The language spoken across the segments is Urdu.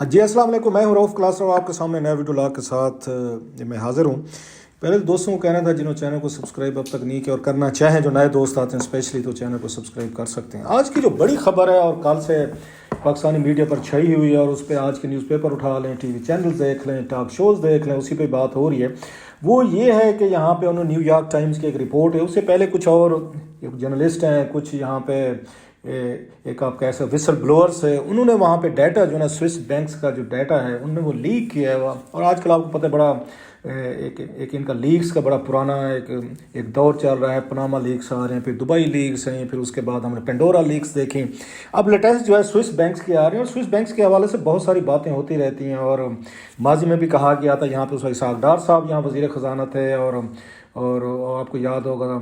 جی السلام علیکم، میں ہوں رؤف کلاس رو، آپ کے سامنے نیا ویڈیو لا کے ساتھ میں حاضر ہوں۔ پہلے دوستوں کو کہنا تھا جنہوں چینل کو سبسکرائب اب تک نہیں کیا اور کرنا چاہیں، جو نئے دوست آتے ہیں اسپیشلی، تو چینل کو سبسکرائب کر سکتے ہیں۔ آج کی جو بڑی خبر ہے اور کل سے پاکستانی میڈیا پر چھائی ہوئی ہے، اور اس پہ آج کے نیوز پیپر اٹھا لیں، ٹی وی چینلز دیکھ لیں، ٹاک شوز دیکھ لیں، اسی پہ بات ہو رہی ہے، وہ یہ ہے کہ یہاں پہ انہوں نیو یارک ٹائمز کی ایک رپورٹ ہے، اس سے پہلے کچھ اور جرنلسٹ ہیں، کچھ یہاں پہ ایک آپ کیسے وسل بلورس ہے، انہوں نے وہاں پہ ڈیٹا جو ہے نا سوئس بینکس کا جو ڈیٹا ہے انہوں نے وہ لیک کیا ہے۔ اور آج کل آپ کو پتہ ہے بڑا ایک ان کا لیکس کا بڑا پرانا ایک دور چل رہا ہے، پناما لیکس آ رہے ہیں، پھر دبئی لیکس ہیں، پھر اس کے بعد ہم نے پینڈورا لیکس دیکھیں، اب لیٹسٹ جو ہے سوئس بینکس کے آ رہے ہیں، اور سوئس بینکس کے حوالے سے بہت ساری باتیں ہوتی رہتی ہیں، اور ماضی میں بھی کہا گیا تھا، یہاں پہ اس وقت اسحاق ڈار صاحب یہاں وزیر خزانہ تھے، اور آپ کو یاد ہوگا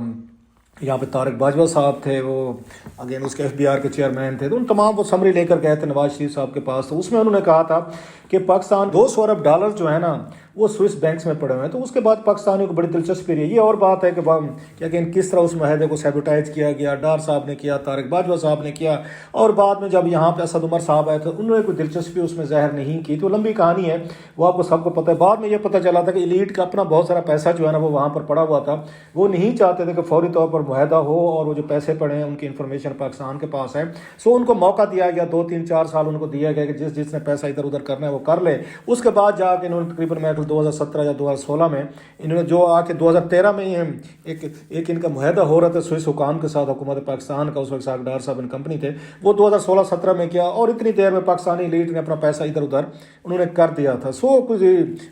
یہاں پہ طارق باجوہ صاحب تھے، وہ اگین اس کے ایف بی آر کے چیئرمین تھے، تو ان تمام وہ سمری لے کر گئے تھے نواز شریف صاحب کے پاس، تو اس میں انہوں نے کہا تھا کہ پاکستان 200 ارب ڈالر جو ہے نا وہ سوئس بینکس میں پڑے ہوئے ہیں۔ تو اس کے بعد پاکستانیوں کو بڑی دلچسپی رہی۔ یہ اور بات ہے کہ کس طرح اس معاہدے کو سیبوٹائز کیا گیا، ڈار صاحب نے کیا، طارق باجوہ صاحب نے کیا، اور بعد میں جب یہاں پہ اسد عمر صاحب آئے تھے انہوں نے کوئی دلچسپی اس میں ظاہر نہیں کی، تو لمبی کہانی ہے، وہ آپ کو سب کو پتہ ہے۔ بعد میں یہ پتہ چلا تھا کہ ایلیٹ کا اپنا بہت سارا پیسہ جو ہے نا وہ وہاں پر پڑا ہوا تھا، وہ نہیں چاہتے تھے کہ فوری طور پر معاہدہ ہو اور وہ جو پیسے پڑے ہیں ان کی انفارمیشن پاکستان کے پاس ہے، سو ان کو موقع دیا گیا، 2 3 4 سال ان کو دیا گیا کہ جس نے پیسہ ادھر ادھر کرنا ہے وہ کر لے۔ اس کے بعد جا کے انہوں نے تقریباً 2017 یا 2016 میں انہوں نے جو آ کے 2013 میں ایک ان کا معاہدہ ہو رہا تھا سوئس حکام کے ساتھ، حکومت پاکستان کا، اس وقت اسحاق ڈار صاحب ان کمپنی تھے، وہ 2016-17 میں کیا، اور اتنی دیر میں پاکستانی ایلیٹ نے اپنا پیسہ ادھر ادھر انہوں نے کر دیا تھا۔ سو کچھ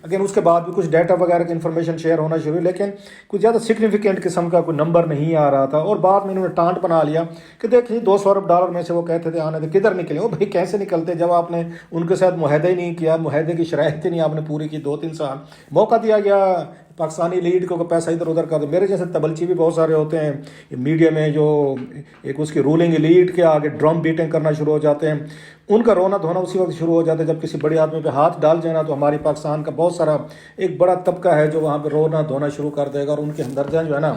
اگین اس کے بعد بھی کچھ ڈیٹا وغیرہ کی انفارمیشن شیئر ہونا شروع ہوئی، لیکن کچھ زیادہ سگنیفیکینٹ قسم کا کوئی نمبر نہیں آ رہا تھا، اور بعد میں انہوں نے ٹانٹ بنا لیا کہ دیکھیں 200 ارب ڈالر میں سے وہ کہتے تھے آنے تھے، کدھر نکلے وہ بھائی، کیسے نکلتے جب آپ نے ان کے ساتھ معاہدہ ہی نہیں کیا، معاہدے کی شرائط ہی نہیں آپ نے پوری کی، 2 3 سال موقع دیا گیا پاکستانی لیڈ کو کہ پیسہ ادھر ادھر کر دے۔ میرے جیسے تبلچی بھی بہت سارے ہوتے ہیں میڈیا میں، جو ایک اس کی رولنگ لیڈ کے آگے ڈرم بیٹنگ کرنا شروع ہو جاتے ہیں، ان کا رونا دھونا اسی وقت شروع ہو جاتا ہے جب کسی بڑے آدمی پہ ہاتھ ڈال جائے نا، تو ہماری پاکستان کا بہت سارا ایک بڑا طبقہ ہے جو وہاں پہ رونا دھونا شروع کر دے گا، اور ان کے ہمدردیاں جو ہے نا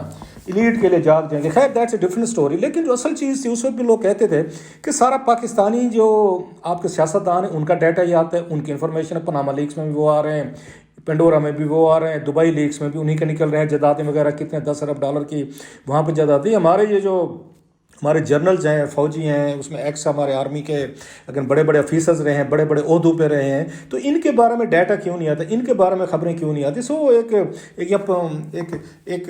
ایلیٹ کے لیے جاگ جائیں گے۔ خیر دیٹس اے ڈفرنٹ اسٹوری، لیکن جو اصل چیز تھی اس وقت بھی لوگ کہتے تھے کہ سارا پاکستانی جو آپ کے سیاستدان ہیں ان کا ڈیٹا ہی آتا ہے، ان کی انفارمیشن پناما لیکس میں بھی وہ آ رہے ہیں، پینڈورا میں بھی وہ آ رہے ہیں، دبئی لیکس میں بھی انہی کے نکل رہے ہیں، جائیدادیں وغیرہ کتنے 10 ارب ڈالر کی وہاں پہ جائیدادیں۔ ہمارے جرنلز ہیں، فوجی ہیں، اس میں ایکس ہمارے آرمی کے اگر بڑے بڑے آفیسرز رہے ہیں، بڑے بڑے عہدوں پہ رہے ہیں، تو ان کے بارے میں ڈیٹا کیوں نہیں آتا، ان کے بارے میں خبریں کیوں نہیں آتی؟ سو ایک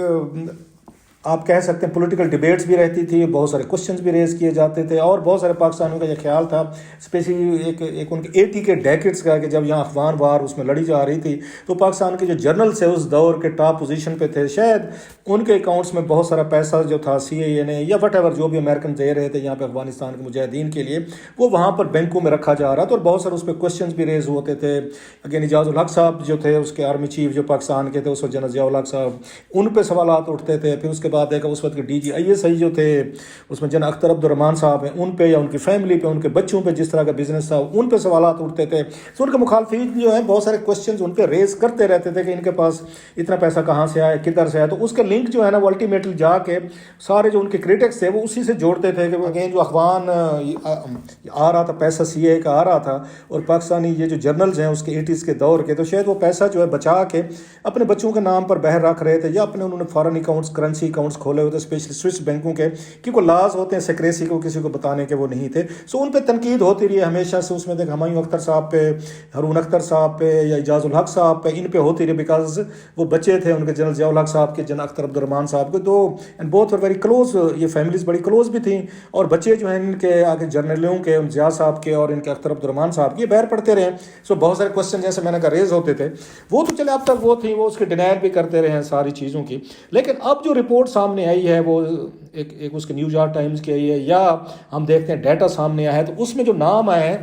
آپ کہہ سکتے ہیں پولیٹیکل ڈیبیٹس بھی رہتی تھی، بہت سارے کوشچنز بھی ریز کیے جاتے تھے، اور بہت سارے پاکستانیوں کا یہ خیال تھا اسپیشلی ایک ان کے 80 کے ڈیکڈس کا، کہ جب یہاں افغان وار اس میں لڑی جا رہی تھی، تو پاکستان کے جو جرنلز ہیں اس دور کے ٹاپ پوزیشن پہ تھے، شاید ان کے اکاؤنٹس میں بہت سارا پیسہ جو تھا سی اے اے نے یا وٹ ایور جو بھی امریکن دے رہے تھے یہاں پہ افغانستان کے مجاہدین کے لیے، وہ وہاں پر بینکوں میں رکھا جا رہا تھا، اور بہت سارے اس پہ کوشچنز بھی ریز ہوتے تھے۔ اگین اعجاز الحق صاحب جو تھے اس کے آرمی چیف جو پاکستان کے تھے اس وقت جنرل ضیاء الحق صاحب، ان پہ سوالات اٹھتے تھے۔ پھر اس کے بعد دیکھا اس وقت کے D G I S I جو تھے اس میں جنرل اختر عبد الرحمان صاحب ہیں، ان پہ یا ان کی فیملی پہ، ان کے بچوں پہ جس طرح کا بزنس تھا ان پہ سوالات اٹھتے تھے۔ تو ان کے مخالفین جو ہیں بہت سارے کوشچنز ان پہ ریز کرتے رہتے تھے کہ ان کے پاس اتنا پیسہ کہاں سے آیا، کدھر سے آیا، تو اس کا لنک جو ہے نا وہ الٹیمیٹلی جا کے سارے جو ان کے کریٹکس تھے وہ اسی سے جوڑتے تھے کہ اگین جو اخوان آ رہا تھا، پیسہ سی اے کا آ رہا تھا، اور پاکستانی یہ جو جرنلز ہیں اس کے 80s کے دور کے، تو شاید وہ پیسہ جو ہے بچا کے اپنے بچوں کے نام پر بہر رکھ رہے تھے، یا اپنے انہوں نے فارن اکاؤنٹس، کرنسی اکاؤنٹس کھولے ہوئے تھے اسپیشلی سوئس بینکوں کے، کیونکہ لاز ہوتے ہیں سیکریسی کو کسی کو بتانے کے وہ نہیں تھے۔ سو ان پہ تنقید ہوتی رہی ہے ہمیشہ سے، اس میں دیکھ ہمایوں اختر صاحب پہ، ہارون اختر صاحب پہ، یا اعجاز الحق صاحب پہ، ان پہ ہوتی رہی بیکاز وہ بچے تھے ان کے جنرل ضیاء الحق صاحب کے، جنرل اختر عبد الرحمان صاحب کے، تو and both were very close, یہ فیملیز بڑی کلوز بھی تھیں، اور بچے جو ہیں ان کے آگے جرنلوں کے، ان ضیاء صاحب کے اور ان کے اختر عبد الرحمان صاحب کے، یہ بہر پڑھتے رہے۔ سو بہت سارے کوشچن جیسے میں نے کہا ریز ہوتے تھے، وہ تو چلے اب تک وہ تھیں، وہ اس کے ڈینائل بھی کرتے رہے ہیں ساری چیزوں کی، لیکن اب جو رپورٹ سامنے آئی ہے وہ ایک اس کے نیو یارک ٹائمز کی آئی ہے، یا ہم دیکھتے ہیں ڈیٹا سامنے آیا ہے، تو اس میں جو نام آئے ہیں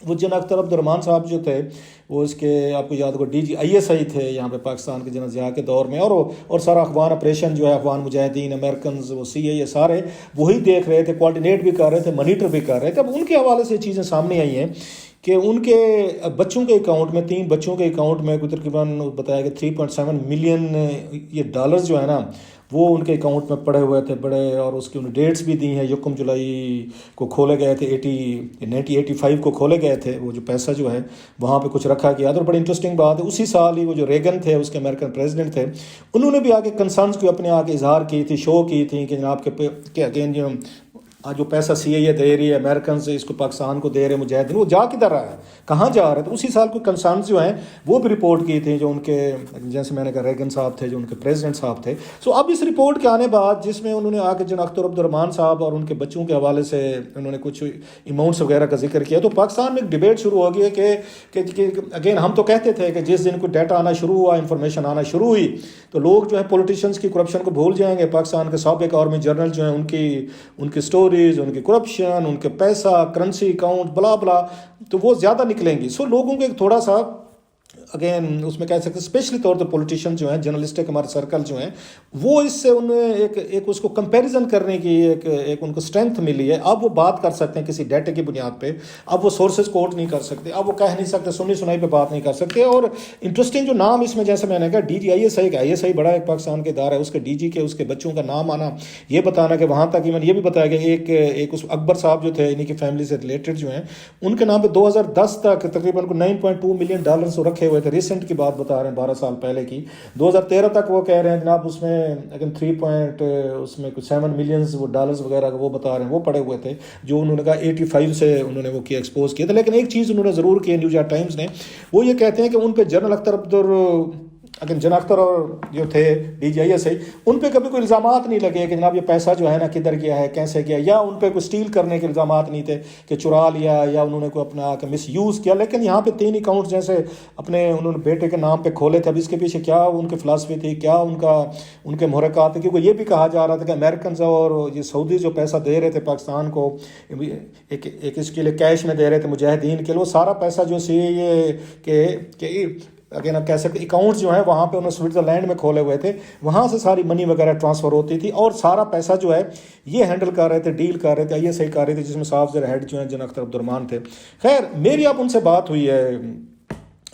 وہ جنرل اختر عبد الرحمان صاحب جو تھے وہ اس کے آپ کو یاد ہوگا D G I S I تھے یہاں پہ پاکستان کے جنرل ضیاء کے دور میں، اور سارا افغان آپریشن جو ہے، افغان مجاہدین، امریکنز، وہ سی اے، یہ سارے وہی دیکھ رہے تھے، کوارڈینیٹ بھی کر رہے تھے، مانیٹر بھی کر رہے تھے۔ اب ان کے حوالے سے چیزیں سامنے آئی ہیں کہ ان کے بچوں کے اکاؤنٹ میں، 3 بچوں کے اکاؤنٹ میں کوئی تقریباً بتایا کہ 3.7 ملین یہ ڈالرز جو ہے نا وہ ان کے اکاؤنٹ میں پڑے ہوئے تھے بڑے، اور اس کی انہیں ڈیٹس بھی دی ہیں، 1 جولائی کو کھولے گئے تھے، 1985 کو کھولے گئے تھے، وہ جو پیسہ جو ہے وہاں پہ کچھ رکھا گیا تھا۔ اور بڑی انٹرسٹنگ بات ہے، اسی سال ہی وہ جو ریگن تھے، اس کے امریکن پریزیڈنٹ تھے، انہوں نے بھی آگے کنسرنس کو اپنے آگے اظہار کی تھی، شو کی تھی کہ جناب کہ اگین جو پیسہ CIA دے رہی ہے امریکن سے، اس کو پاکستان کو دے رہے مجاہدین، وہ جا کدھر رہا ہے، کہاں جا رہا ہے؟ تو اسی سال کوئی کنسرنس جو ہیں وہ بھی رپورٹ کی تھی، جو ان کے جیسے میں نے کہا ریگن صاحب تھے، جو ان کے پریزیڈنٹ صاحب تھے۔ اب اس رپورٹ کے آنے بعد، جس میں انہوں نے آ کے جن اختر عبد الرحمان صاحب اور ان کے بچوں کے حوالے سے انہوں نے کچھ اماؤنٹس وغیرہ کا ذکر کیا، تو پاکستان میں ایک ڈبیٹ شروع ہو گئی ہے کہ اگین ہم تو کہتے تھے کہ جس دن کوئی ڈیٹا آنا شروع ہوا، انفارمیشن آنا شروع ہوئی، تو لوگ جو ہے پولیٹیشینس کی کرپشن کو بھول جائیں گے، پاکستان کے سابق آرمی جنرل جو ہیں ان کی سٹوریز، ان کی کرپشن، ان کے پیسہ، کرنسی اکاؤنٹ، بلا بلا، تو وہ زیادہ نکلیں گی۔ لوگوں کے تھوڑا سا اگین اس میں کہہ سکتے ہیں اسپیشلی طور پر پولیٹیشین جو ہیں، جرنلسٹک ہمارے سرکل جو ہیں، وہ اس سے انہیں ایک اس کو کمپیریزن کرنے کی ایک ان کو اسٹرینتھ ملی ہے۔ اب وہ بات کر سکتے ہیں کسی ڈیٹا کی بنیاد پہ، اب وہ سورسز کوٹ نہیں کر سکتے، اب وہ کہہ نہیں سکتے، سنی سنائی پہ بات نہیں کر سکتے۔ اور انٹرسٹنگ جو نام اس میں، جیسے میں نے کہا DGISI بڑا ایک پاکستان کے ادارہ ہے، اس کے DG کے اس کے بچوں کا نام آنا، یہ بتانا کہ وہاں تک ایون یہ بھی بتایا گیا ایک اس اکبر صاحب جو تھے، انہیں کی فیملی سے ریلیٹڈ جو ہیں، ان کے نام پہ 2010 تک تقریباً $9.2 ملین رکھے ہوئے تھے۔ ریسنٹ کی بات بتا رہے ہیں، 12 سال پہلے کی، 2013 تک وہ کہہ رہے ہیں جناب اس میں اگر 3.7 ملین وہ ڈالرز وغیرہ وہ بتا رہے ہیں، وہ پڑے ہوئے تھے، جو انہوں نے کہا 85 سے انہوں نے وہ کیا ایکسپوز کیا تھا۔ لیکن ایک چیز انہوں نے ضرور کی نیو یارک ٹائمز نے، وہ یہ کہتے ہیں کہ ان پہ جنرل اختر اور جو تھے DGISI، ان پہ کبھی کوئی الزامات نہیں لگے کہ جناب یہ پیسہ جو ہے نا کدھر گیا ہے، کیسے گیا، یا ان پہ کوئی اسٹیل کرنے کے الزامات نہیں تھے کہ چرا لیا یا انہوں نے کوئی اپنا مس یوز کیا۔ لیکن یہاں پہ 3 اکاؤنٹ جیسے اپنے انہوں نے بیٹے کے نام پہ کھولے تھے، اب اس کے پیچھے کیا ان کی فلاسفی تھی، کیا ان کے محرکات تھے، کیونکہ یہ بھی کہا جا رہا تھا کہ امریکنز اور یہ سعودی جو پیسہ دے رہے تھے پاکستان کو، ایک اس کے لیے کیش میں دے رہے تھے مجاہدین کے لیے، وہ سارا پیسہ جو CIA کہ اگین آپ کہہ سکتے اکاؤنٹس جو ہیں وہاں پہ انہوں نے سوئٹزرلینڈ میں کھولے ہوئے تھے، وہاں سے ساری منی وغیرہ ٹرانسفر ہوتی تھی، اور سارا پیسہ جو ہے یہ ہینڈل کر رہے تھے، ڈیل کر رہے تھے ISI کر رہے تھے، جس میں صاحب زیر ہیڈ جو ہیں جن اختر عبد الرحمان تھے۔ خیر میری اب ان سے بات ہوئی ہے،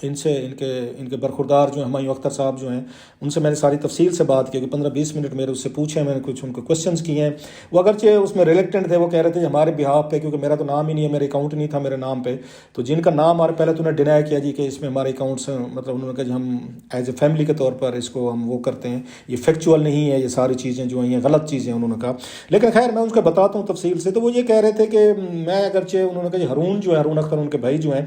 ان کے برخوردار جو ہیں ہمایوں اختر صاحب جو ہیں، ان سے میں نے ساری تفصیل سے بات کی کہ 15-20 منٹ میرے اس سے پوچھے، میں نے کچھ ان کو کوشچنس کیے ہیں۔ وہ اگرچہ اس میں ریلیکٹنٹ تھے، وہ کہہ رہے تھے ہمارے بہاف پہ، کیونکہ میرا تو نام ہی نہیں ہے، میرے اکاؤنٹ نہیں تھا میرے نام پہ، تو جن کا نام ہمارے پہلے تو انہیں ڈینائی کیا جی کہ اس میں ہمارے اکاؤنٹس ہیں، مطلب انہوں نے کہا جی ہم ایز اے فیملی کے طور پر اس کو ہم وہ کرتے ہیں، یہ فیکچوئل نہیں ہے، یہ ساری چیزیں جو ہیں یہ غلط چیزیں انہوں نے کہا۔ لیکن خیر میں اس کو بتاتا ہوں تفصیل سے۔ تو وہ یہ کہہ رہے تھے کہ میں اگرچہ انہوں نے کہا جی ہارون اختر ان کے بھائی جو ہیں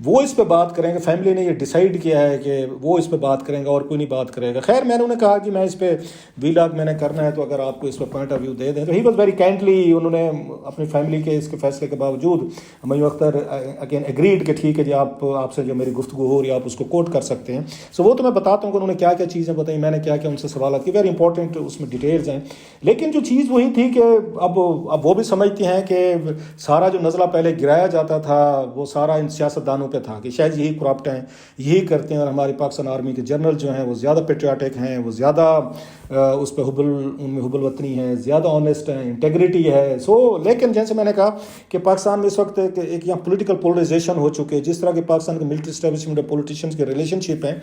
وہ اس پہ بات کریں گے، فیملی نے یہ ڈیسائیڈ کیا ہے کہ وہ اس پہ بات کریں گے اور کوئی نہیں بات کرے گا۔ خیر میں نے انہیں کہا کہ میں اس پہ ویلاگ میں نے کرنا ہے، تو اگر آپ کو اس پہ پوائنٹ آف ویو دے دیں، تو ہی واز ویری کائنڈلی، انہوں نے اپنی فیملی کے اس کے فیصلے کے باوجود ہمایوں اختر اگین ایگریڈ کہ ٹھیک ہے جی آپ سے جو میری گفتگو ہو رہی ہے آپ اس کو کوٹ کر سکتے ہیں۔ وہ تو میں بتاتا ہوں کہ انہوں نے کیا کیا چیزیں بتائیں، میں نے کیا کیا ان سے سوالات کی، ویری امپورٹنٹ اس میں ڈیٹیلز ہیں۔ لیکن جو چیز وہی تھی کہ اب وہ بھی سمجھتے ہیں کہ سارا جو نزلہ پہلے گرایا جاتا تھا وہ سارا ان سیاستدانوں پہ تھا کہ شاید یہی کرپٹ ہیں، یہی کرتے ہیں، اور ہماری پاکستان آرمی کے جنرل جو ہیں وہ زیادہ پیٹریاٹک ہیں، وہ زیادہ اس پہ ان میں حب الوطنی ہے، زیادہ آنیسٹ ہیں، انٹیگریٹی ہے۔ لیکن جیسے میں نے کہا کہ پاکستان میں اس وقت ایک یہاں پولیٹیکل پولرائزیشن ہو چکے، جس طرح کے پاکستان کے ملٹری اسٹیبلشمنٹ اور پولیٹیشینس کے ریلیشن شپ ہیں،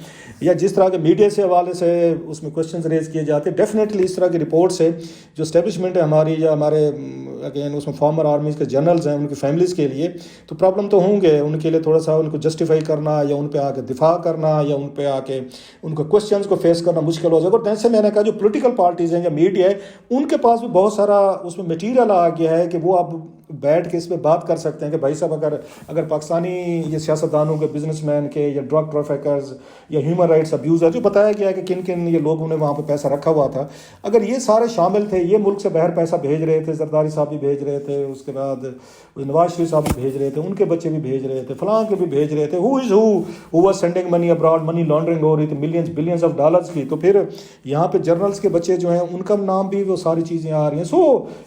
یا جس طرح کے میڈیا سے حوالے سے اس میں کوشچنز ریز کیے جاتے ہیں، ڈیفینیٹلی اس طرح کی رپورٹ سے جو اسٹیبلشمنٹ ہے ہماری یا ہمارے اگین اس میں فارمر آرمیز کے جنرلز ہیں ان کی فیملیز کے لیے تو پرابلم تو ہوں گے، ان کے لیے تھوڑا سا ان کو جسٹیفائی کرنا یا ان پہ آ کے دفاع کرنا یا ان پہ آ کے ان کو کوشچنز کو فیس کرنا مشکل ہو جائے گا۔ اور جیسے میں نے کہا جو پولیٹیکل پارٹیز ہیں یا میڈیا ہے ان کے پاس بھی بہت سارا اس میں میٹیریل آ گیا ہے کہ وہ اب بیٹھ کے اس پہ بات کر سکتے ہیں کہ بھائی صاحب اگر پاکستانی یہ سیاستدانوں کے، بزنس مین کے، یا ڈرگ ٹریفکرز یا ہیومن رائٹس ابیوزر، جو بتایا گیا ہے کہ کن کن یہ لوگوں نے وہاں پہ پیسہ رکھا ہوا تھا، اگر یہ سارے شامل تھے، یہ ملک سے باہر پیسہ بھیج رہے تھے، زرداری صاحب بھی بھیج رہے تھے، اس کے بعد نواز شریف صاحب بھی بھیج رہے تھے، ان کے بچے بھی بھیج رہے تھے، فلاں کے بھی بھیج رہے تھے، who was sending money abroad, money laundering ہو رہی تھی بلینز آف ڈالرز کی، تو پھر یہاں پہ جرنلز کے بچے جو ہیں ان کا نام بھی وہ ساری چیزیں آ رہی ہیں۔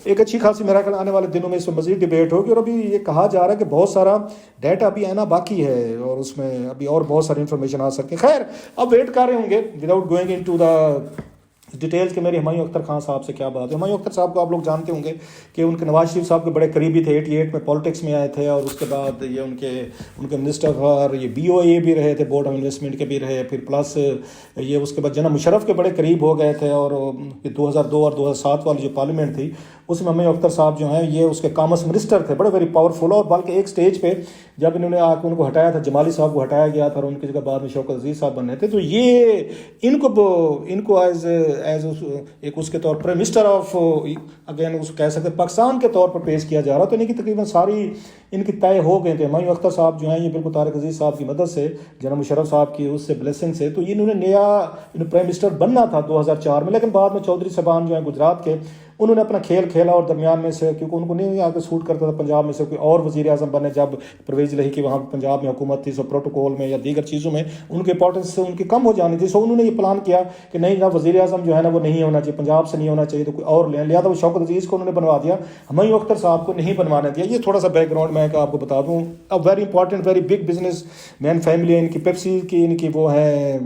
ایک اچھی خاصی میرا خیال آنے والے دنوں میں اس میں مزید ڈیبیٹ ہوگی، اور ابھی یہ کہا جا رہا ہے کہ بہت سارا ڈیٹا ابھی آنا باقی ہے اور اس میں ابھی اور بہت ساری انفارمیشن آ سکتی ہے۔ خیر اب ویٹ کر رہے ہوں گے without going into the details کہ میری ہمایوں اختر خان صاحب سے کیا بات ہے. ہمایوں اختر صاحب کو آپ لوگ جانتے ہوں گے کہ ان کے نواز شریف صاحب کے بڑے قریبی تھے. 88 میں پالیٹکس میں آئے تھے اور اس کے بعد یہ ان کے منسٹر اور یہ BOA بھی رہے تھے, بورڈ آف انویسٹمنٹ کے بھی رہے. پھر پلس یہ اس کے بعد جناب مشرف کے بڑے قریب ہو گئے تھے. اور 2002 اور 2007 والی جو پارلیمنٹ تھی اس میں ہمایوں اختر صاحب جو ہیں یہ اس کے کامرس منسٹر تھے, بڑے ویری پاورفل. اور بلکہ ایک سٹیج پہ جب انہوں نے آ کے ان کو ہٹایا تھا, جمالی صاحب کو ہٹایا گیا تھا اور ان کی جگہ بعد میں شوکت عزیز صاحب بن رہے تھے, تو یہ ان کو ایز ایک اس کے طور پر منسٹر آف اگین اس کہہ سکتے پاکستان کے طور پر پیش کیا جا رہا. تو ان کی تقریباً ساری ان کی طے ہو گئے تھے. ہمایوں اختر صاحب جو ہیں یہ بالکل طارق عزیز صاحب کی مدد سے, جناب مشرف صاحب کی اس سے بلیسنگ سے, تو انہوں نے نیا پرائم منسٹر بننا تھا 2004 میں. لیکن بعد میں چودھری صاحبان جو ہیں گجرات کے, انہوں نے اپنا کھیل کھیلا اور درمیان میں سے, کیونکہ ان کو نہیں آگے سوٹ کرتا تھا پنجاب میں سے کوئی اور وزیر اعظم بنے. جب پرویز الہی کی وہاں پنجاب میں حکومت تھی, سو پروٹوکول میں یا دیگر چیزوں میں ان کی امپورٹنس سے ان کی کم ہو جانی تھی. سو انہوں نے یہ پلان کیا کہ نہیں جناب وزیر اعظم جو ہے نا وہ نہیں ہونا چاہیے, پنجاب سے نہیں ہونا چاہیے, تو کوئی اور لیں. لہٰذا وہ شوکت عزیز کو انہوں نے بنوا دیا, ہمایوں اختر صاحب کو نہیں بنوانے دیا. یہ تھوڑا سا بیک گراؤنڈ میں آپ کو بتا دوں. اب very important very big business man family ہے ان کی, پیپسی کی ان کی وہ ہے,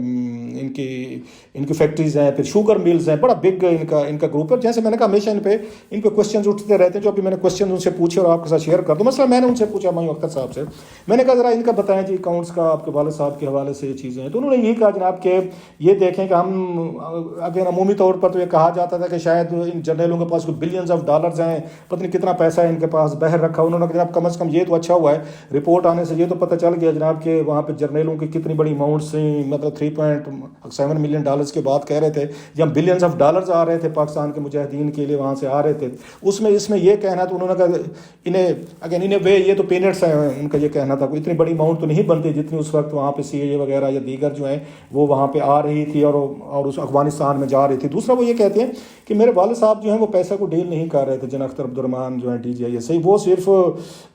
ان کی فیکٹریز ہیں, پھر شوگر ملز ہیں, بڑا بگ ان کا گروپ ہے. جیسے میں نے کہا ہمیشہ ان پہ کوشچنز اٹھتے رہتے ہیں, جو ابھی میں نے کوشچن ان سے پوچھے اور آپ کے ساتھ شیئر کر دوں. مثلا میں نے ان سے پوچھا ہمایوں اختر صاحب سے, میں نے کہا ذرا ان کا بتائیں جی اکاؤنٹس کا آپ کے والد صاحب کے حوالے سے یہ چیزیں ہیں. تو انہوں نے یہی کہا جناب کہ یہ دیکھیں کہ ہم اگر عمومی طور پر تو یہ کہا جاتا تھا کہ شاید ان جرنیلوں کے پاس کوئی بلینز آف ڈالرز ہیں, پتہ نہیں کتنا پیسہ ہے ان کے پاس بہر رکھا. انہوں نے کہا جناب کم از کم یہ تو اچھا ہوا ہے, رپورٹ آنے سے یہ تو پتہ چل گیا جناب کہ وہاں پہ جرنیلوں کی کتنی بڑی اماؤنٹس ہیں, مطلب 3.7 ملین ڈالرز کی بات کہہ رہے تھے, یا بلینز آف ڈالرز آ رہے تھے پاکستان کے مجاہدین کے لیے وہاں سے آ رہے تھے. اس میں یہ کہنا تو انہوں نے کہا انہیں وے یہ تو پینٹس ہیں, ان کا یہ کہنا تھا کوئی اتنی بڑی اماؤنٹ تو نہیں بنتی جتنی اس وقت وہاں پہ CAA وغیرہ یا دیگر جو ہیں وہ وہاں پہ آ رہی تھی اور اس افغانستان میں جا رہی تھی. دوسرا وہ یہ کہتے ہیں کہ میرے والد صاحب جو ہیں وہ پیسہ کو ڈیل نہیں کر رہے تھے, جناب اختر عبدالرحمان جو ہیں DGI صحیح, وہ صرف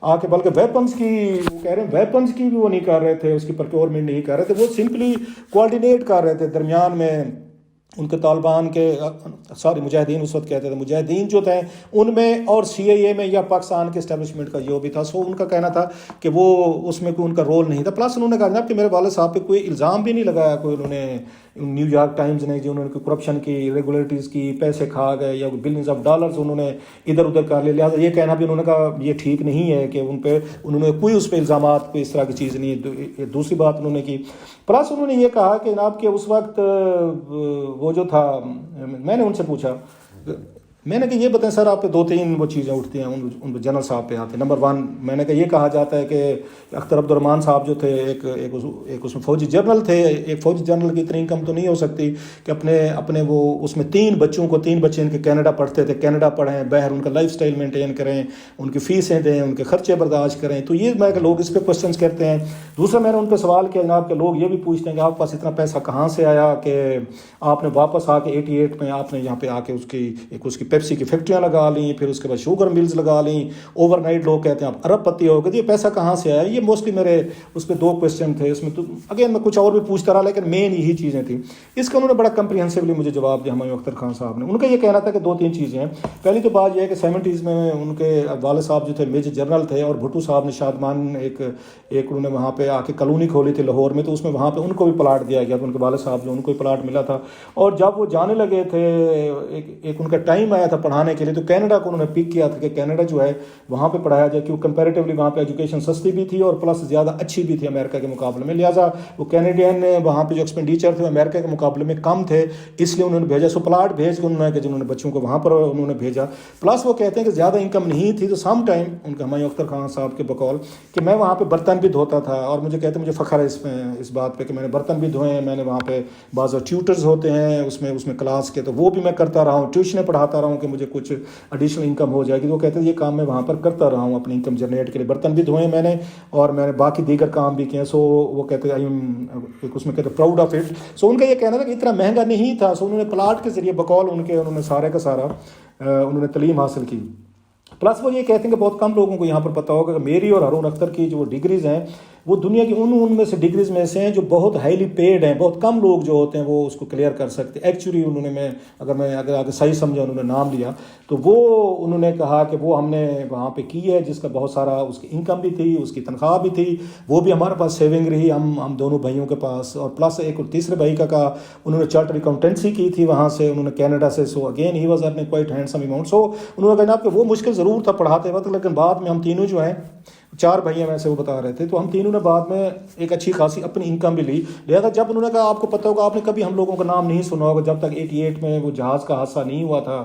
آ کے بلکہ ویپنز کی وہ کہہ رہے ہیں ویپنز کی بھی وہ نہیں کر رہے تھے, اس کی پروکیورمنٹ نہیں کر رہے تھے, وہ سمپلی کوآرڈینیٹ کر رہے تھے درمیان میں ان کے طالبان کے مجاہدین اس وقت کہتے تھے, مجاہدین جو تھے ان میں اور CAA میں یا پاکستان کے اسٹیبلشمنٹ کا جو بھی تھا. سو ان کا کہنا تھا کہ وہ اس میں کوئی ان کا رول نہیں تھا. پلس انہوں نے کہا جناب کہ میرے والد صاحب پہ کوئی الزام بھی نہیں لگایا کوئی, انہوں نے نیو یارک ٹائمز نے جو انہوں نے کرپشن کی ریگولیٹریز کی پیسے کھا گئے یا بلینز آف ڈالرز انہوں نے ادھر ادھر کر لے. لہٰذا یہ کہنا بھی انہوں نے کہا یہ ٹھیک نہیں ہے کہ ان پہ انہوں نے کوئی اس پہ الزامات کوئی اس طرح کی چیز نہیں. دوسری بات انہوں نے کی, پلس انہوں نے یہ کہا کہ جناب کہ اس وقت وہ جو تھا, میں نے ان سے پوچھا, میں نے کہا یہ بتائیں سر آپ پہ 2-3 وہ چیزیں اٹھتی ہیں ان پہ جنرل صاحب پہ آتے ہیں. نمبر 1 میں نے کہا یہ کہا جاتا ہے کہ اختر عبدالرحمان صاحب جو تھے ایک اس میں فوجی جنرل تھے, ایک فوجی جنرل کی اتنی انکم تو نہیں ہو سکتی کہ اپنے وہ اس میں 3 بچے ان کے کینیڈا پڑھتے تھے, کینیڈا پڑھیں, باہر ان کا لائف سٹائل مینٹین کریں, ان کی فیسیں دیں, ان کے خرچے برداشت کریں. تو یہ میں کہ لوگ اس پہ کوشچنس کرتے ہیں. دوسرا میں نے ان پہ سوال کیا جناب کہ لوگ یہ بھی پوچھتے ہیں کہ آپ کے پاس اتنا پیسہ کہاں سے آیا کہ آپ نے واپس آ کے 88 میں آپ نے یہاں پہ آ کے اس کی پیپسی کی فیکٹریاں لگا لیں, پھر اس کے بعد شوگر ملز لگا لیں, اوور نائٹ لوگ کہتے ہیں آپ ارب پتی ہو گئے, یہ پیسہ کہاں سے آیا. یہ موسٹلی میرے اس پہ 2 کوشچن تھے. اس میں تو اگین میں کچھ اور بھی پوچھتا رہا لیکن مین یہی چیزیں تھیں. اس کا انہوں نے بڑا کمپریہنسولی مجھے جواب دیا ہمایوں اختر خان صاحب نے. ان کا یہ کہنا تھا کہ 2-3 چیزیں ہیں. پہلی تو بات یہ ہے کہ 70s میں ان کے والد صاحب جو تھے میجر جنرل تھے, اور بھٹو صاحب نے شادمان ایک انہوں نے وہاں پہ آ کے کالونی کھولی تھی لاہور میں, تو اس میں وہاں پہ ان کو بھی پلاٹ دیا گیا. تو ان کے والد صاحب جو ان کو بھی پلاٹ ملا تھا. اور جب وہ جانے لگے تھے ایک ان کا ٹائم آیا تھا پڑھانے کے لیے, تو کینیڈا کو انہوں نے پک کیا تھا کہ کینیڈا جو ہے وہاں پہ پڑھایا جائے, کیونکہ کمپیریٹیولی وہاں پہ ایجوکیشن سستی بھی تھی اور پلس زیادہ اچھی بھی تھی امریکہ کے مقابلے میں. لہٰذا وہ کینیڈین وہاں پہ جو ایکسپینڈیچر تھے امریکہ کے مقابلے میں کم تھے, اس لیے انہوں نے بھیجا. سو پلاٹ بھیج کے انہوں نے کہ جنہوں نے بچوں کو وہاں پر انہوں نے بھیجا. پلس وہ کہتے ہیں کہ زیادہ انکم نہیں تھی, تو سم ٹائم ان کا ہمایوں اختر خان صاحب کے بقول کہ میں وہاں پہ برتن بھی دھوتا تھا, اور مجھے کہتے ہیں مجھے فخر ہے اس بات پہ کہ میں نے برتن بھی دھوئے ہیں. میں نے وہاں پہ بعض ٹیوٹرز ہوتے ہیں اس میں کلاس کے, تو وہ بھی میں کرتا رہا ہوں, ٹیوشنیں پڑھاتا رہا ہوں کہ مجھے کچھ ایڈیشنل انکم ہو جائے گی. تو وہ کہتے ہیں یہ کام میں وہاں پر کرتا رہا ہوں اپنی انکم جنریٹ کے لیے. برتن بھی دھوئے میں نے اور میں نے باقی دیگر کام بھی کیے. سو وہ کہتے ہیں اس میں کہتے ہیں پراؤڈ آف اٹ. سو ان کا یہ کہنا تھا کہ اتنا مہنگا نہیں تھا. سو انہوں نے پلاٹ کے ذریعے بقول انہوں نے سارے کا سارا انہوں نے تعلیم حاصل کی. پلس وہ یہ کہتے ہیں کہ بہت کم لوگوں کو یہاں پر پتہ ہوگا کہ میری اور ہارون اختر کی جو ڈگریز ہیں وہ دنیا کی ان میں سے ڈگریز میں سے ہیں جو بہت ہائیلی پیڈ ہیں. بہت کم لوگ جو ہوتے ہیں وہ اس کو کلیئر کر سکتے. ایکچولی انہوں نے اگر آگے صحیح سمجھا انہوں نے نام لیا تو وہ انہوں نے کہا کہ وہ ہم نے وہاں پہ کی ہے جس کا بہت سارا اس کی انکم بھی تھی, اس کی تنخواہ بھی تھی, وہ بھی ہمارے پاس سیونگ رہی ہم دونوں بھائیوں کے پاس. اور پلس ایک تیسرے بھائی کا کہا انہوں نے چارٹر اکاؤنٹنسی کی تھی وہاں سے, انہوں نے کینیڈا سے. So again he was earning quite handsome amount. So انہوں نے کہا کہ وہ مشکل ضرور تھا پڑھاتے وقت, لیکن بعد میں ہم تینوں جو ہیں 4 بھائی ہیں ویسے وہ بتا رہے تھے, تو ہم تینوں نے بعد میں ایک اچھی خاصی اپنی انکم بھی لی. لہٰذا جب انہوں نے کہا آپ کو پتہ ہوگا, آپ نے کبھی ہم لوگوں کا نام نہیں سنا ہوگا جب تک 88 میں وہ جہاز کا حادثہ نہیں ہوا تھا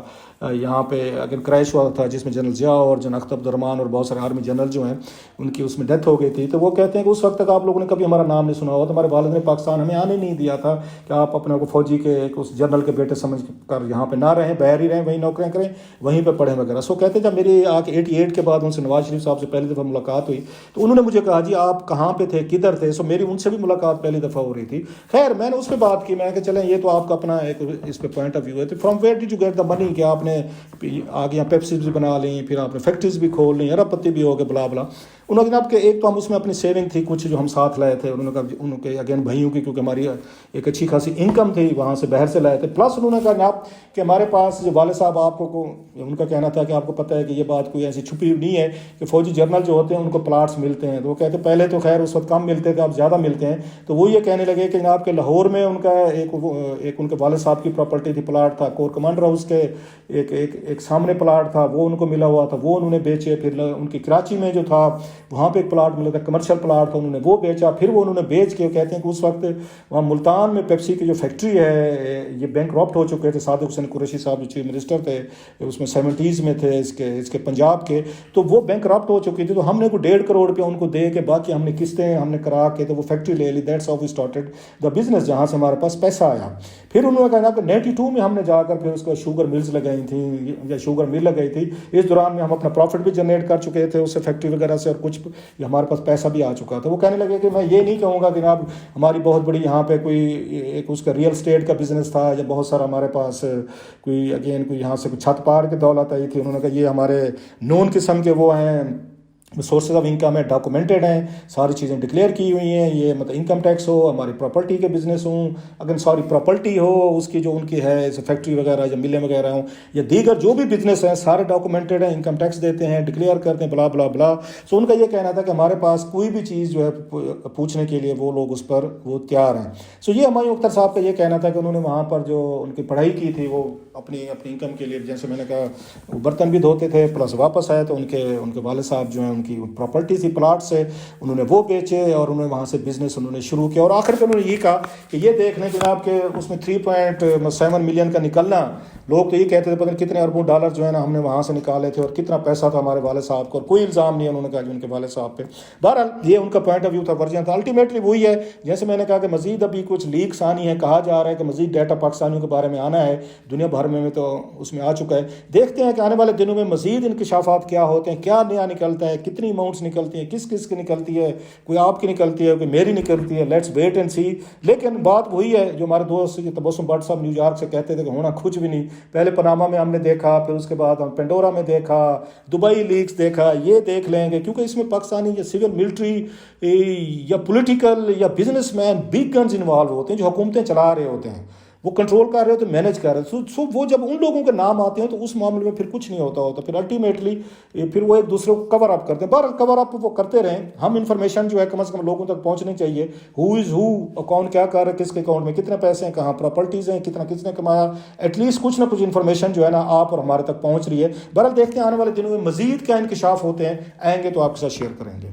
یہاں پہ, اگر کریش ہوا تھا جس میں جنرل ضیاء اور جنرل اختر عبد الرحمان اور بہت سارے آرمی جنرل جو ہیں ان کی اس میں ڈیتھ ہو گئی تھی. تو وہ کہتے ہیں کہ اس وقت تک آپ لوگوں نے کبھی ہمارا نام نہیں سنا ہوا. تو ہمارے والد نے پاکستان ہمیں آنے نہیں دیا تھا کہ آپ اپنے کو فوجی کے ایک اس جنرل کے بیٹے سمجھ کر یہاں پہ نہ رہیں, باہر ہی رہیں, وہیں نوکریاں کریں, وہیں پہ پڑھیں وغیرہ. سو کہتے ہیں جب میری آ کے 88 کے بعد ان سے نواز شریف صاحب سے پہلی دفعہ ملاقات ہوئی تو انہوں نے مجھے کہا جی آپ کہاں پہ تھے, کدھر تھے. سو میری ان سے بھی ملاقات پہلی دفعہ ہو رہی تھی. خیر میں نے اس پہ بات کی, میں نے کہا چلیں یہ تو آپ کا اپنا ایک اس پہ پوائنٹ آف ویو ہے. تو from where did you get the money, کہ آپ نے آگے یہاں پیپسیز بھی بنا لیں, پھر آپ نے فیکٹریز بھی کھول لیں, ارب پتی بھی ہو گئے, بلا بلا. انہوں نے کہا کہ ایک تو ہم اس میں اپنی سیونگ تھی کچھ جو ہم ساتھ لائے تھے, انہوں نے کہا ان کے اگین بھائیوں کی کیونکہ ہماری ایک اچھی خاصی انکم تھی وہاں سے باہر سے لائے تھے. پلس انہوں نے کہا جناب کہ ہمارے پاس جو والد صاحب آپ کو ان کا کہنا تھا کہ آپ کو پتہ ہے کہ یہ بات کوئی ایسی چھپی نہیں ہے کہ فوجی جنرل جو ہوتے ہیں ان کو پلاٹس ملتے ہیں. تو وہ کہتے پہلے تو خیر اس وقت کم ملتے تھے, اب زیادہ ملتے ہیں. تو وہ یہ کہنے لگے کہ جناب کہ لاہور میں ان کا ایک ان کے والد صاحب کی پراپرٹی تھی, پلاٹ تھا کور کمانڈر ہاؤس کے ایک سامنے پلاٹ تھا, وہ ان کو ملا ہوا تھا, وہ انہوں نے بیچے. پھر ان کی کراچی میں جو تھا وہاں پہ ایک پلاٹ ملا تھا, کمرشل پلاٹ تھا, انہوں نے وہ بیچا. پھر وہ انہوں نے بیچ کے کہتے ہیں کہ اس وقت وہاں ملتان میں پیپسی کی جو فیکٹری ہے یہ بینک رپٹ ہو چکے تھے. صادق حسین قریشی صاحب جو چیف منسٹر تھے اس میں 70s میں تھے اس کے پنجاب کے, تو وہ بینک رپٹ ہو چکی تھی. تو ہم نے کوئی 1.5 کروڑ روپیہ ان کو دے کے باقی ہم نے قسطیں ہم نے کرا کے تو وہ فیکٹری لے لی. That's how we started the business, جہاں سے ہمارے پاس پیسہ آیا. پھر انہوں نے کہا کہ 92 میں ہم نے جا کر پھر اس کو شوگر ملز لگائی تھیں یا شوگر مل لگائی تھی. اس دوران میں ہم اپنا پروفٹ بھی جنریٹ کر چکے تھے اس سے فیکٹری وغیرہ سے, اور کچھ ہمارے پاس پیسہ بھی آ چکا تھا. وہ کہنے لگے کہ میں یہ نہیں کہوں گا کہ جناب ہماری بہت بڑی یہاں پہ کوئی ایک اس کا ریئل اسٹیٹ کا بزنس تھا یا بہت سارا ہمارے پاس کوئی یہاں سے کوئی چھت پار کی دولت آئی تھی. انہوں نے کہا یہ ہمارے نون قسم کے وہ ہیں سورسز آف انکم ہے, ڈاکومنٹڈ ہیں, ساری چیزیں ڈکلیئر کی ہوئی ہیں. یہ مطلب انکم ٹیکس ہو, ہماری پراپرٹی کے بزنس ہوں, اگر ساری پراپرٹی ہو اس کی جو ان کی ہے فیکٹری وغیرہ یا ملیں وغیرہ ہوں یا دیگر جو بھی بزنس ہیں سارے ڈاکومنٹڈ ہیں, انکم ٹیکس دیتے ہیں, ڈکلیئر کرتے ہیں, بلا بلا بلا. سو ان کا یہ کہنا تھا کہ ہمارے پاس کوئی بھی چیز جو ہے پوچھنے کے لیے وہ لوگ اس پر وہ تیار ہیں. سو یہ ہمایوں اختر صاحب کا یہ کہنا تھا کہ انہوں نے وہاں پر جو ان کی پڑھائی کی تھی وہ اپنی انکم کے لیے, جیسے میں نے کہا وہ برتن بھی دھوتے تھے, پلس واپس آئے تو ان کے والد صاحب جو ہیں ان کی پراپرٹی تھی پلاٹ سے, انہوں نے وہ بیچے اور انہوں نے وہاں سے بزنس انہوں نے شروع کیا. اور آخر پہ انہوں نے یہ کہا کہ یہ دیکھ لیں جناب کہ اس میں 3.7 ملین کا نکلنا, لوگ تو یہ کہتے تھے پتہ نہیں کتنے اربوں ڈالر جو ہے نا ہم نے وہاں سے نکالے تھے اور کتنا پیسہ تھا ہمارے والد صاحب کو, اور کوئی الزام نہیں ہے انہوں نے کہا کہ ان کے والد صاحب پہ. بہرحال یہ ان کا پوائنٹ آف ویو تھا, ورژن تھا. الٹیمیٹلی وہی ہے جیسے میں نے کہا کہ مزید ابھی کچھ لیکس آنی ہے, کہا جا رہا ہے کہ مزید ڈیٹا پاکستانیوں کے بارے میں آنا ہے, دنیا بھر میں تو اس میں آ چکا ہے. دیکھتے ہیں کہ آنے والے دنوں میں مزید انکشافات کیا ہوتے ہیں, کیا نیا نکلتا ہے, کتنی اماؤنٹس نکلتی ہیں, کس کی نکلتی ہے, کوئی آپ کی نکلتی ہے, کوئی میری نکلتی ہے. لیٹس ویٹ اینڈ سی. لیکن بات وہی ہے جو ہمارے دوست تبسم بٹ صاحب نیو یارک سے کہتے تھے کہ ہونا کچھ بھی نہیں. پہلے پاناما میں ہم نے دیکھا, پھر اس کے بعد ہم پینڈورا میں دیکھا, دبئی لیکس دیکھا, یہ دیکھ لیں گے کیونکہ اس میں پاکستانی یا سول ملٹری یا پولیٹیکل یا business man big guns involve ہوتے ہیں جو حکومتیں چلا رہے ہوتے ہیں, وہ کنٹرول کر رہے ہوتے ہیں, مینیج کر رہے ہیں. سو وہ جب ان لوگوں کے نام آتے ہیں تو اس معاملے میں پھر کچھ نہیں ہوتا. پھر الٹیمیٹلی پھر وہ ایک دوسرے کو کور اپ کرتے ہیں. بہرحال کور اپ وہ کرتے رہیں, ہم انفارمیشن جو ہے کم از کم لوگوں تک پہنچنی چاہیے. ہو از ہو, اکاؤنٹ کیا کر رہا ہے, کس کے اکاؤنٹ میں کتنے پیسے ہیں, کہاں پراپرٹیز ہیں, کتنا کس نے کمایا. ایٹ لیسٹ کچھ نہ کچھ انفارمیشن جو ہے نا آپ اور ہمارے تک پہنچ رہی ہے. بہرحال دیکھتے ہیں آنے والے دنوں میں مزید کیا انکشاف ہوتے ہیں, آئیں گے تو آپ کے ساتھ شیئر کریں گے.